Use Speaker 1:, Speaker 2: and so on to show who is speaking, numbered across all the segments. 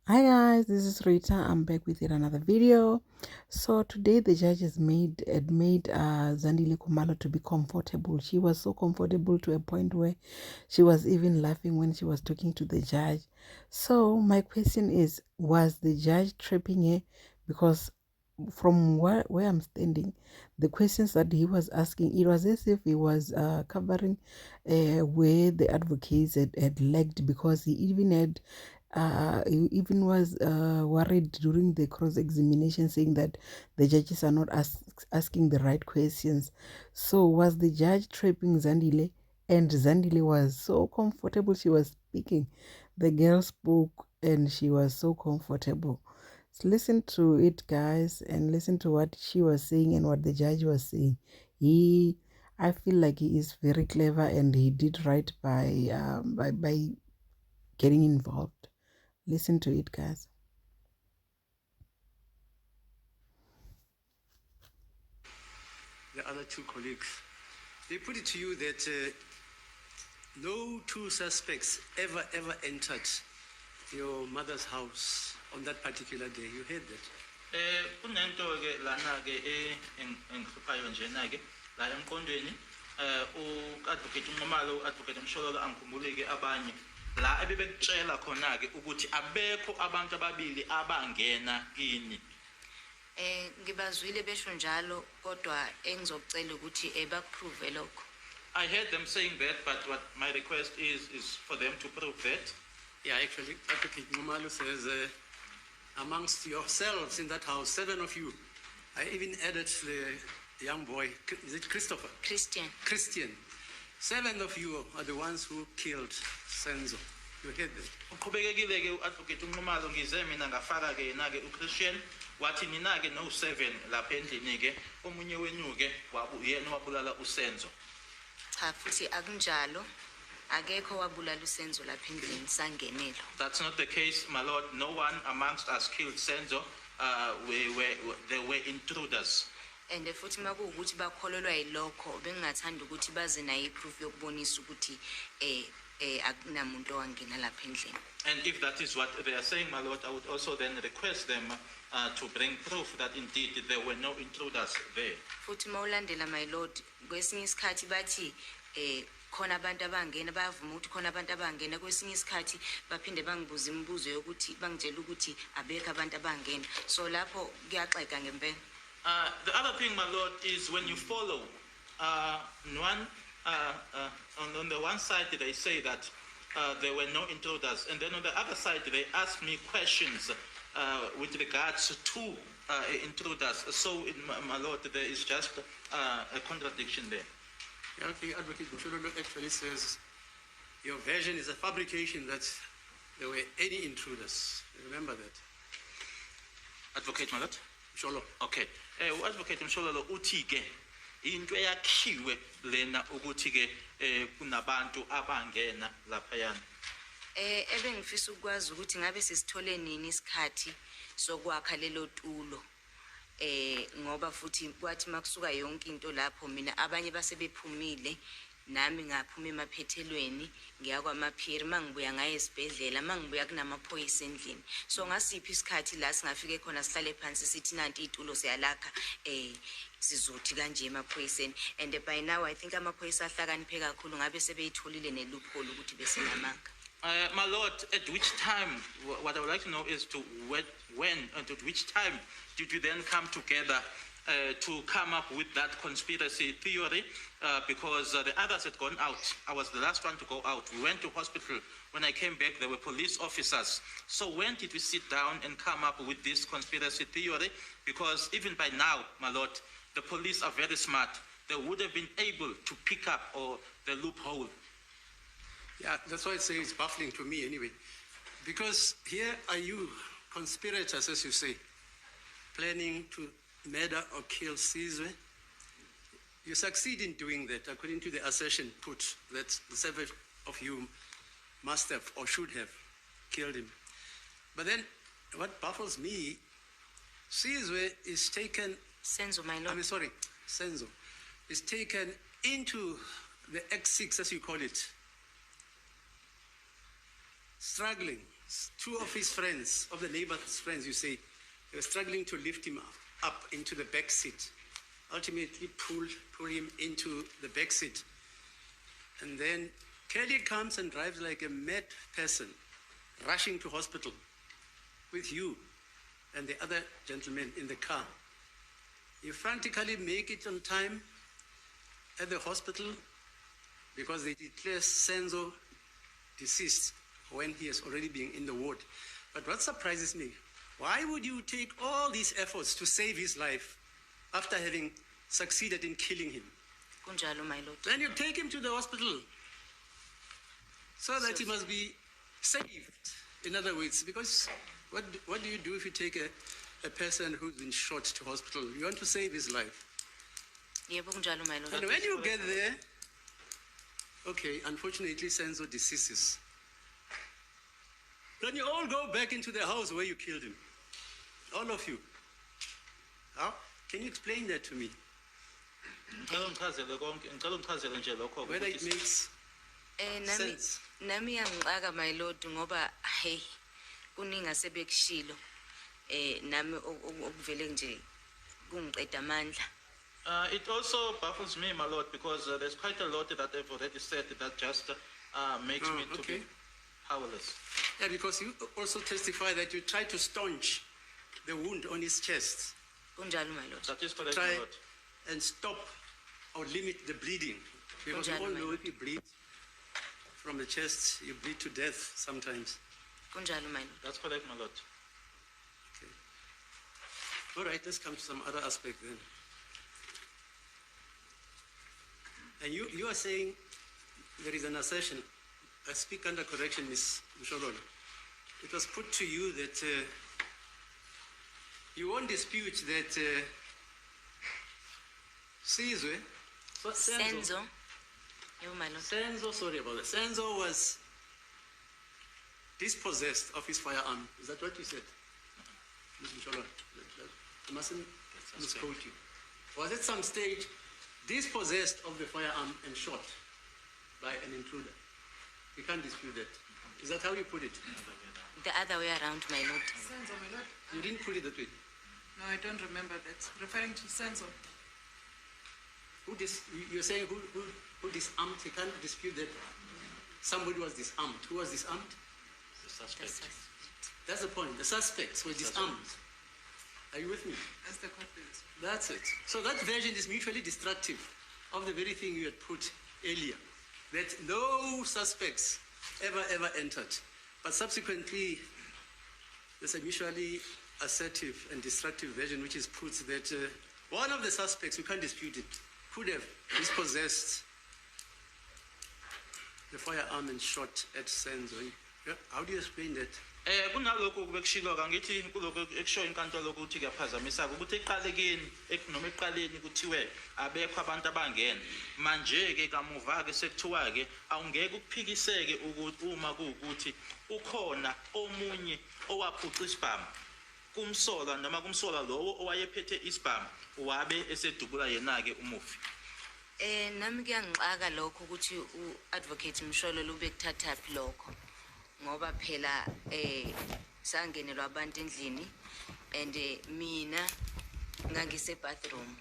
Speaker 1: Hi guys, this is Rita. I'm back with yet another video. So today the judge had made Zandile Khumalo to be comfortable. She was so comfortable to a point where she was even laughing when she was talking to the judge. So my question is, was the judge trapping her? Because from where I'm standing, the questions that he was asking, it was as if he was covering where the advocates had lagged, because he even had he even was worried during the cross-examination, saying that the judges are not asking the right questions. So was the judge trapping Zandile? And Zandile was so comfortable. She was speaking. The girl spoke and she was so comfortable. So listen to it, guys, and listen to what she was saying and what the judge was saying. I feel like he is very clever and he did right by getting involved. Listen to it, guys.
Speaker 2: The other two colleagues, they put it to you that no two suspects ever entered your mother's house on that particular day. You heard that?
Speaker 3: Kunento ke lana ke engihluphayo njena ke la emqondweni u-advocate uNqumalo u-advocate Mshololo angikhumbule ke abanye la ebebekutshela khona ke ukuthi abekho abantu ababili abangena kini.
Speaker 4: Ngibazwile besho njalo kodwa engizocela ukuthi bakuprove lokho.
Speaker 3: I heard them saying that, but what my request is for them to prove that.
Speaker 2: Yeah, actually, Advocate Khumalo says amongst yourselves in that house, 7 of you, I even added the young boy, is it Christopher? Christian. 7 of you are the ones who killed Senzo. You heard that?
Speaker 3: Uqhubekekile ke u-advocate uNqumalo ngize mina ngafaka ke na ke uChristian wathi nina ke no 7 lapha endlini ke omunye wenu ke yena wabulala uSenzo.
Speaker 4: Cha futhi akunjalo. Akekho wabulala uSenzo lapha endlini sangenelo.
Speaker 3: That's not the case, my lord. No one amongst us killed Senzo. They were intruders.
Speaker 4: And futhi makuwukuthi bakholelwa yilokho bengingathanda ukuthi baze nayo iproof yokubonisa ukuthi akunamuntu owangena lapha endlini.
Speaker 3: And if that is what they are saying, my lord, I would also then request them to bring proof that indeed there were no intruders there.
Speaker 4: Futhi mawulandela my lord, kwesinye isikhathi bathi khona abantu abangena bayavuma ukuthi khona abantu abangena, kwesinye isikhathi baphinde bangibuza imibuzo yokuthi bangitshela ukuthi abekho abantu abangena. So lapho kuyaxeka ngempela.
Speaker 3: The other thing, my lord, is when you follow on the one side they say that there were no intruders, and then on the other side they ask me questions with regards to intruders. So, my lord, there is just a contradiction there.
Speaker 2: Yeah, okay, Advocate Mshololo actually says your version is a fabrication, that there were any intruders. Remember that?
Speaker 3: Advocate, my lord?
Speaker 2: Mshololo.
Speaker 3: Okay. U-advocate Mshololo uthi ke into eyakhiwe lena ukuthi ke kunabantu abangena laphayana.
Speaker 4: Ebengifisa ukwazi ukuthi ngabe sisithole nini isikhathi sokwakha lelo tulo. Ngoba futhi kwathi makusuka yonke into lapho mina abanye basebephumile nami ngaphuma emaphethelweni ngiya kwamaphiri mangibuya ngaye esibhedlela mangibuya kunamaphoyisa endlini. So ngasiphi isikhathi la singafike khona sihlale phansi sithi nanti itulo siyalakha sizothi kanje emaphoyiseni. And by now I think amaphoyisa ahlakaniphe kakhulu ngabe sebeyitholile neloophole ukuthi besinamanga.
Speaker 3: My lord, at which time, what I would like to know is to when and at which time did you then come together to come up with that conspiracy theory? Because the others had gone out. I was the last one to go out. We went to hospital. When I came back, there were police officers. So when did we sit down and come up with this conspiracy theory? Because even by now, my lord, the police are very smart. They would have been able to pick up the loophole.
Speaker 2: Yeah, that's why I say it's baffling to me anyway. Because here are you, conspirators, as you say, planning to murder or kill Sizwe. You succeed in doing that, according to the assertion put, that the 7 of you must have or should have killed him. But then, what baffles me, Sizwe is taken...
Speaker 4: Senzo, my lord.
Speaker 2: Senzo is taken into the X6, as you call it, struggling two of his friends, of the neighbor's friends, you say, they were struggling to lift him up into the back seat. Ultimately pull him into the back seat. And then Kelly comes and drives like a mad person, rushing to hospital with you and the other gentleman in the car. You frantically make it on time at the hospital because they declare Senzo deceased when he has already been in the ward. But what surprises me, why would you take all these efforts to save his life after having succeeded in killing him?
Speaker 4: Kunjalo, my lord.
Speaker 2: Then you take him to the hospital so that he must be saved. In other words, because what do you do if you take a person who's been shot to hospital? You want to save his life.
Speaker 4: Yebo kunjalo, my lord.
Speaker 2: And when you get there, okay, unfortunately, Senzo deceases. Then you all go back into the house where you killed him. All of you. How? Can you explain that to me? Whether it makes sense.
Speaker 4: Nami yangixaka, my lord, ngoba hey kuningi asebekushilo nami okuvele nje kungiqeda amandla.
Speaker 3: It also baffles me, my lord, because there's quite a lot that I've already said that just makes me to be powerless.
Speaker 2: Yeah, because you also testify that you tried to staunch the wound on his chest.
Speaker 4: Kunjalo, my lord.
Speaker 3: That is correct,
Speaker 2: Try
Speaker 3: my lord.
Speaker 2: and stop or limit the bleeding. Because we all know if you bleed from the chest, you bleed to death sometimes.
Speaker 4: Kunjalo, my lord.
Speaker 3: That's correct, my lord.
Speaker 2: Okay. All right, let's come to some other aspect then. And you are saying there is an assertion. I speak under correction, Ms. Mshololo. It was put to you that you won't dispute that Senzo.
Speaker 4: Senzo. Yebo, my lord.
Speaker 2: Senzo, sorry about that. Senzo was dispossessed of his firearm. Is that what you said? Ms. Mshololo, I mustn't misquote you. Was at some stage dispossessed of the firearm and shot by an intruder? You can't dispute that. Is that how you put it?
Speaker 4: The other way around, my lord.
Speaker 5: Senzo, my lord.
Speaker 2: You didn't put it that way.
Speaker 5: No, I don't remember that. Referring to Senzo.
Speaker 2: You're saying who disarmed? You can't dispute that somebody was disarmed. Who was disarmed?
Speaker 3: The suspect.
Speaker 2: That's the point. The suspects were disarmed. Are you with me?
Speaker 5: That's the confidence.
Speaker 2: That's it. So that version is mutually destructive of the very thing you had put earlier, that no suspects ever entered. But subsequently, there's a mutually assertive and destructive version which is put that one of the suspects, we can't dispute it, could have dispossessed the firearm and shot at Senzo. Yeah? How do you explain that?
Speaker 3: Kunalokho kubekushilo-ke ngithi kulokho ekushoyo inkantolo ukuthi kuyaphazamisa-ke ukuthi noma ekuqaleni kuthiwe abekho abantu abangena manje-ke kamuva-ke sekuthiwa-ke awungeke ukuphikiseke ukuthi uma kuwukuthi ukhona omunye owaphuca isibhamu kumsola noma kumsola lowo owayephethe isibhamu wabe esedubula yena-ke umufi.
Speaker 4: Nami kuyangixaka lokho ukuthi u-advocate Mshololo ube kuthathaphi lokho ngoba phela sangenelwa abantu endlini and mina ngangise bathroom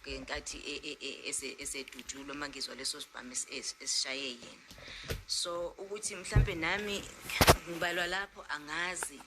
Speaker 4: ngenkathi esedudulo mangizwa leso sibhamu esishaye yena. So ukuthi mhlambe nami ngibalwa lapho angazi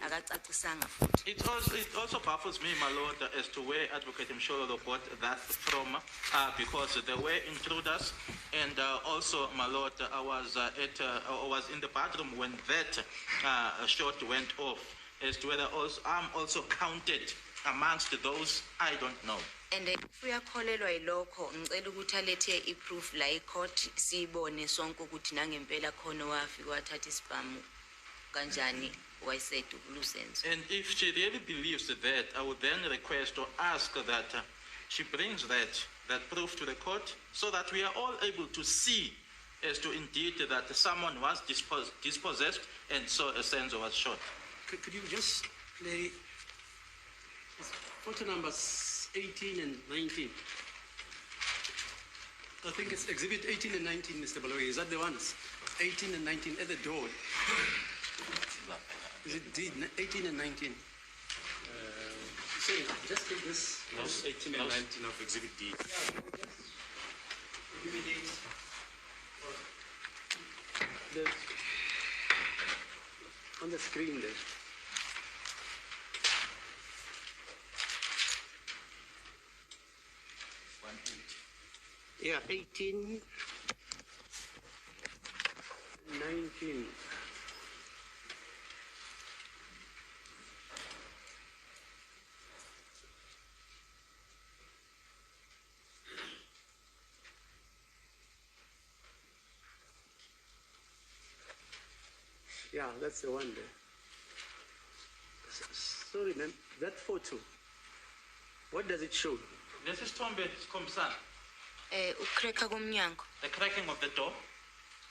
Speaker 4: akacacisanga futhi.
Speaker 3: It also baffles me, my lord, as to where Advocate Mshololo got that from, because there were intruders, and also, my lord, I was in the bathroom when that shot went off. As to whether I'm also counted amongst those, I don't know.
Speaker 4: And if uyakholelwa yilokho ngicela ukuthi alethe iproof la ecourt sibone sonke ukuthi nangempela khona wafika wathatha isibhamu kanjani.
Speaker 3: And if she really believes that, I would then request or ask that she brings that proof to the court so that we are all able to see as to indeed that someone was dispossessed and so a Senzo was shot.
Speaker 2: Could you just play photo numbers 18 and 19? I think it's exhibit 18 and 19, Mr. Baloyi. Is that the ones? 18 and 19 at the door. Is it D, 18 and 19? Sorry, just take this.
Speaker 6: House 18 and 19 of Exhibit D.
Speaker 2: Give me these. The, on the screen there. Yeah, 18, 19. Yeah, that's the one there. Sorry, ma'am. That photo, what does it show?
Speaker 3: This is Tombe Komsan,
Speaker 4: Ukreka komnyango.
Speaker 3: the cracking of the door.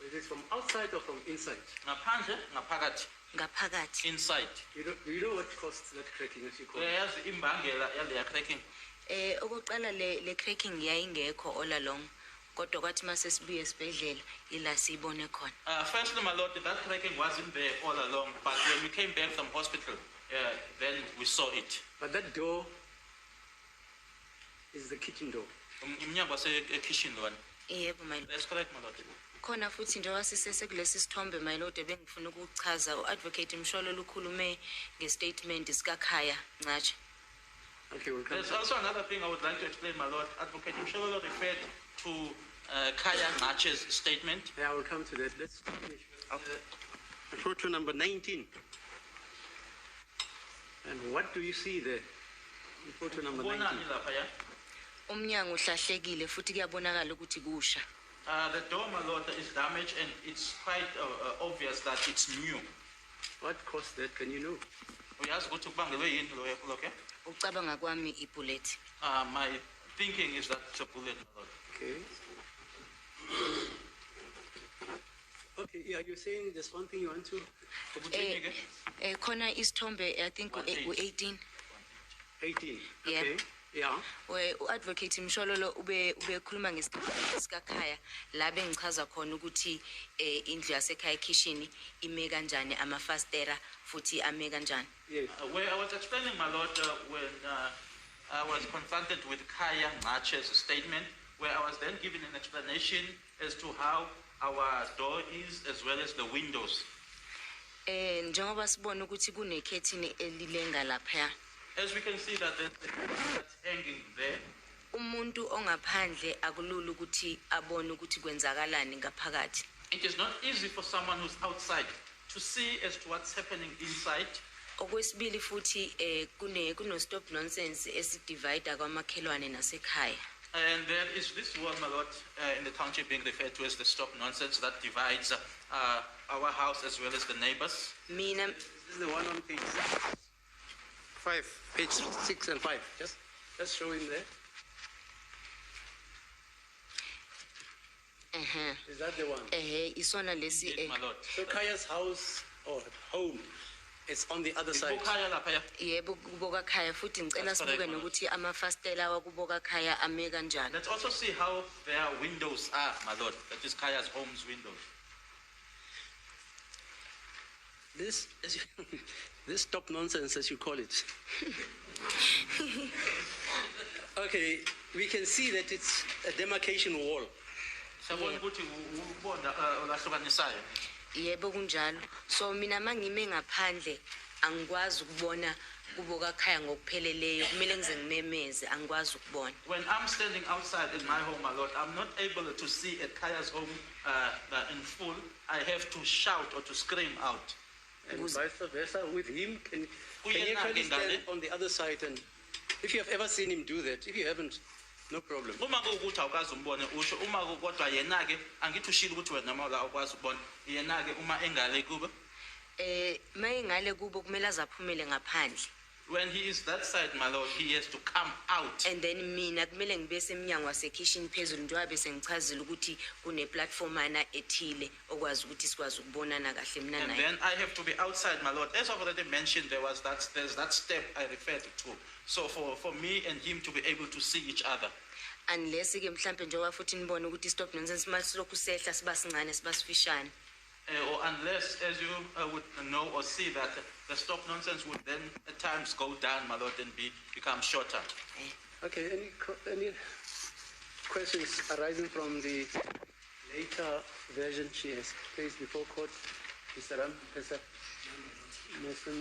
Speaker 2: Is it from outside or from inside?
Speaker 3: Ngaphandle, ngaphakathi,
Speaker 4: Ngaphakathi.
Speaker 3: inside.
Speaker 2: Do you know what caused that cracking, as you call it?
Speaker 3: Uyayazi imbangela yaleya cracking.
Speaker 4: Okokuqala le cracking yayingekho all along. Kodwa kwathi mase sibuye esibhedlela ila sibone khona.
Speaker 3: Firstly, my lord, that cracking wasn't there all along, but when we came back from hospital, then we saw it.
Speaker 2: But that door is the kitchen door.
Speaker 3: Umnyango wase-kitchen lona.
Speaker 4: Yebo my lord.
Speaker 3: That's correct, my lord.
Speaker 4: Khona futhi nje wasisese kulesi sithombe my lord ebengifuna ukuchaza uadvocate Msholo ukhulume ngestatement sikaKhaya Ncatshe.
Speaker 2: Okay, we'll come
Speaker 3: There's
Speaker 2: to
Speaker 3: also another thing I would like to explain, my lord. Advocate Msholo referred to Khaya Ncatshe's statement.
Speaker 2: Yeah, I will come to that. Let's finish. Photo number 19. And what do you see there? In photo number 19.
Speaker 3: Ubonani laphaya?
Speaker 4: Umnyango uhlahlekile futhi kuyabonakala ukuthi kusha.
Speaker 3: The door, my lord, is damaged and it's quite obvious that it's new.
Speaker 2: What caused that? Can you know?
Speaker 3: Uyazi ukuthi kubangelwe yini lo ke?
Speaker 4: Ucabanga kwami ibullet.
Speaker 3: My thinking is that it's a bullet, my lord.
Speaker 2: Okay. Okay, yeah, you're saying there's one thing you want to?
Speaker 3: Ubuthini ke?
Speaker 4: Khona isithombe I think 18.
Speaker 2: 18.
Speaker 4: Yeah.
Speaker 2: Okay. Yeah.
Speaker 4: Uadvocate Msholo ubekhuluma ngesikhathi sikaKhaya la bengichaza khona ukuthi indlu yasekhaya kitchen ime kanjani amafastera futhi ame kanjani.
Speaker 2: Yes.
Speaker 3: Where I was explaining, my lord, when I was confronted with Khaya Ncatshe's statement, where I was then given an explanation as to how our door is as well as the windows.
Speaker 4: Njengoba sibona ukuthi kunekhethini elilenga lapha.
Speaker 3: As we can see that there's a curtain that's hanging there.
Speaker 4: Umuntu ongaphandle akulula ukuthi abone ukuthi kwenzakalani ngaphakathi.
Speaker 3: It is not easy for someone who's outside to see as to what's happening inside.
Speaker 4: Okwesibili futhi kuno stop nonsense esidivide kwamakhelwane nasekhaya.
Speaker 3: And there is this wall, my lord, in the township being referred to as the stop nonsense that divides our house as well as the neighbors.
Speaker 4: Mina
Speaker 2: This is the one on page 5, page 6 and 5. Just show him there. Is that the one?
Speaker 4: isona lesi
Speaker 3: Yes, my lord.
Speaker 2: So Kaya's house or home is on the other side.
Speaker 3: Ibukhaya laphaya.
Speaker 4: yebo kuboka khaya futhi ngicela
Speaker 3: That's correct,
Speaker 4: sibuke
Speaker 3: my lord.
Speaker 4: nokuthi amafastela wakuboka khaya ame kanjani.
Speaker 3: Let's also see how their windows are, my lord. That is Kaya's home's windows.
Speaker 2: This this stop nonsense, as you call it. Okay, we can see that it's a demarcation wall.
Speaker 3: Siyabona ukuthi ubona olahlukanisayo.
Speaker 4: Yebo kunjalo. So mina mangime ngaphandle angikwazi ukubona kuboka khaya ngokupheleleyo kumele ngize ngimemeze angikwazi ukubona.
Speaker 3: When I'm standing outside in my home, my lord, I'm not able to see at Kaya's home in full. I have to shout or to scream out.
Speaker 2: And vice versa with him. Can you
Speaker 3: Uyena
Speaker 2: actually
Speaker 3: ke
Speaker 2: stand
Speaker 3: ngale?
Speaker 2: on the other side? And if you have ever seen him do that, if you haven't, no problem.
Speaker 3: Uma kuwukuthi awukazi umbone usho, uma kodwa yena ke angithi ushilo ukuthi wena noma awukwazi ukubona. Yena ke uma engale kuba,
Speaker 4: Mayengale kubo kumele azaphumele ngaphandle.
Speaker 3: when he is that side, my lord, he has to come out.
Speaker 4: And then mina kumele ngibe semnyango wasekitchen phezulu njengoba bese ngichazile ukuthi kune platform ana ethile okwazi ukuthi sikwazi ukubonana kahle mina
Speaker 3: And
Speaker 4: naye.
Speaker 3: then I have to be outside, my lord. As I've already mentioned, there's that step I referred to. So for me and him to be able to see each other.
Speaker 4: Unless ke mhlambe njengoba futhi nibone ukuthi stop nonsense mase lokhu sehla siba sincane siba sifishane.
Speaker 3: or unless, as you would know or see, that the stop nonsense would then at times go down, my lord, and become shorter.
Speaker 2: Okay, any questions arising from the later version she has placed before court? Mr. Ram, Mr.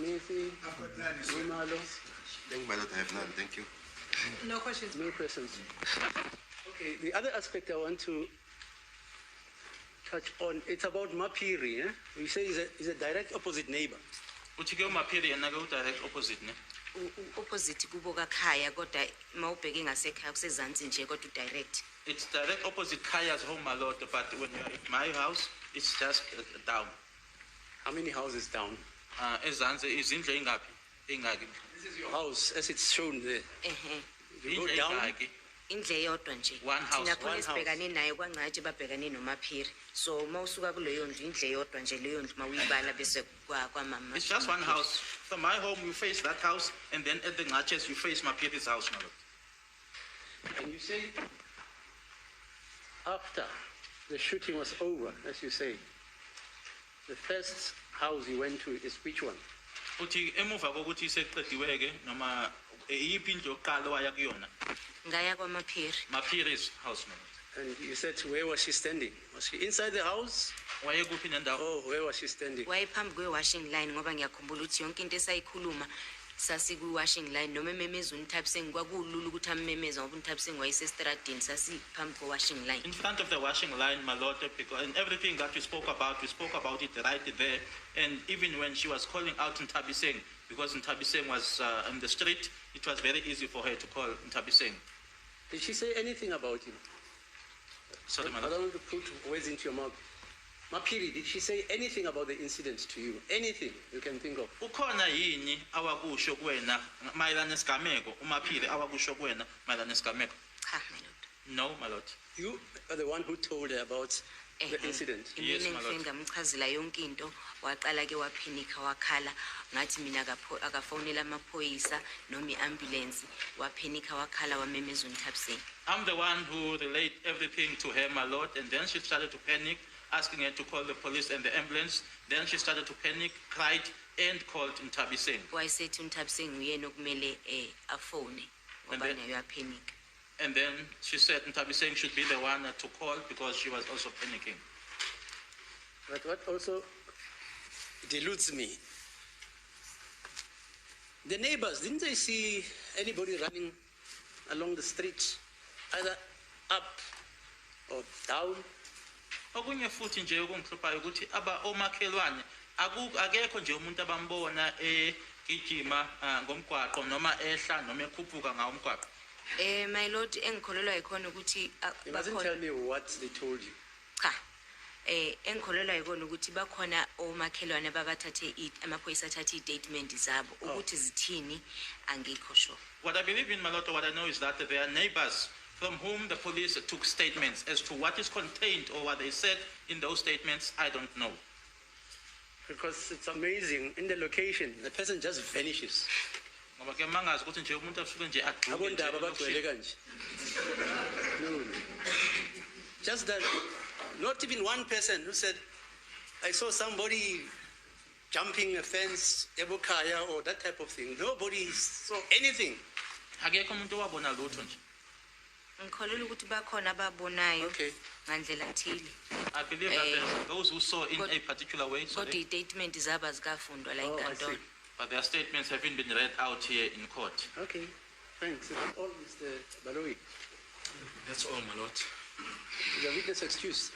Speaker 2: Misi, khumalo?
Speaker 7: Thank you, my lord. I have none. Thank you.
Speaker 5: No questions.
Speaker 2: No questions. Okay, the other aspect I want to touch on, it's about Mapiri. You say he's a direct opposite neighbor.
Speaker 3: Uthi ke uMaphiri yena ke direct opposite ne.
Speaker 4: Opposite kubo kakhaya kodwa mawubheke ngasekhaya kusezantsi nje kodwa direct.
Speaker 3: It's direct opposite Kaya's home, my lord, but when you're at my house, it's just down.
Speaker 2: How many houses down?
Speaker 3: Ezantsi izindlu ingaphi? Ingaki?
Speaker 2: This is your house, as it's shown there. You go
Speaker 3: Indlu
Speaker 2: down.
Speaker 3: ingaki?
Speaker 4: Indle eyodwa nje.
Speaker 3: One house,
Speaker 4: Thina khona
Speaker 2: one house.
Speaker 4: sibhekane naye kwangathi babhekane noMaphiri. So mawusuka kuleyo ndlu indle eyodwa nje leyo ndlu mawuyibala bese kwamama.
Speaker 3: It's just one house. From my home, you face that house, and then at the Ngaches, you face Maphiri's house, my lord.
Speaker 2: And you say, after the shooting was over, as you say, the first house you went to is which one?
Speaker 3: Uthi emuva kokuthi sekuqediweke noma iyiphi indlu yokuqala waya kuyona?
Speaker 4: Ngaya kwaMaphiri.
Speaker 3: Maphiri's house, my lord.
Speaker 2: And you said, where was she standing? Was she inside the house?
Speaker 3: Wayekuphi nendawo?
Speaker 2: Oh, where was she standing?
Speaker 4: Wayephambi kwe-washing line ngoba ngiyakhumbula ukuthi yonke into esayikhuluma sasiku-washing line noma ememeza uNthabiseng kwakulula ukuthi amemeza ngoba uNthabiseng wayesestradini sasiphambi kwe-washing line.
Speaker 3: In front of the washing line, my lord, because and everything that we spoke about it right there. And even when she was calling out Ntabiseng, because Ntabiseng was on the street, it was very easy for her to call Ntabiseng.
Speaker 2: Did she say anything about you?
Speaker 3: Sorry, my
Speaker 2: I don't
Speaker 3: lord.
Speaker 2: want to put words into your mouth. Mapiri, did she say anything about the incident to you? Anything you can think of?
Speaker 3: Ukhona yini awakusho kuwena mayelana nesigameko? uMaphiri awakusho kuwena mayelana nesigameko?
Speaker 4: Cha, my lord.
Speaker 3: No, my lord.
Speaker 2: You are the one who told her about the incident.
Speaker 3: Yes,
Speaker 4: Mina
Speaker 3: my
Speaker 4: ngifike
Speaker 3: lord.
Speaker 4: ngamchazela yonke into waqala ke waphinika wakhala ngathi mina akafonela amaphoyisa noma iambulance waphinika wakhala wamemeza uNthabiseng.
Speaker 3: I'm the one who relayed everything to her, my lord, and then she started to panic, asking her to call the police and the ambulance. Then she started to panic, cried, and called Ntabiseng.
Speaker 4: Wayesethi uNthabiseng uyena okumele afone
Speaker 3: And
Speaker 4: ngoba
Speaker 3: then-
Speaker 4: naye uyaphinika.
Speaker 3: And then she said Ntabiseng should be the one to call because she was also panicking.
Speaker 2: But what also deludes me, the neighbors, didn't they see anybody running along the street, either up or down?
Speaker 3: Okunye futhi nje okungihluphayo ukuthi omakhelwane akekho nje umuntu abambona egijima ngomgwaqo noma ehla noma ekhuphuka ngawo umgwaqo.
Speaker 4: My lord engikholelwa yikhona ukuthi
Speaker 2: You mustn't tell me what they told you.
Speaker 4: cha engikholelwa yikona ukuthi bakhona omakhelwane ababathathe amaphoyisa athathe i-statement zabo ukuthi zithini angikho sure.
Speaker 3: What I believe in, my lord, what I know is that there are neighbors from whom the police took statements. As to what is contained or what they said in those statements, I don't know.
Speaker 2: Because it's amazing, in the location, the person just vanishes.
Speaker 3: Ngoba ke mangazi ukuthi nje umuntu asuke nje agqume nje
Speaker 2: Abondaba bagcwele
Speaker 3: elokishini.
Speaker 2: kanje. No. Just that, not even one person who said, I saw somebody jumping a fence, ebukaya, or that type of thing. Nobody saw anything.
Speaker 3: Akekho umuntu owabona lutho nje.
Speaker 4: Ngikholelwa ukuthi bakhona ababonayo
Speaker 2: Okay.
Speaker 4: ngandlela thile.
Speaker 3: I believe that there are those who saw in a particular way,
Speaker 4: Kodwa
Speaker 3: sorry,
Speaker 4: i-statement zabo azikafundwa la
Speaker 2: Oh, I
Speaker 4: enkantolo.
Speaker 2: see.
Speaker 3: but their statements haven't been read out here in court.
Speaker 2: Okay. Thanks. All Mr. Baloyi.
Speaker 6: That's all, my lord.
Speaker 2: The witness excused.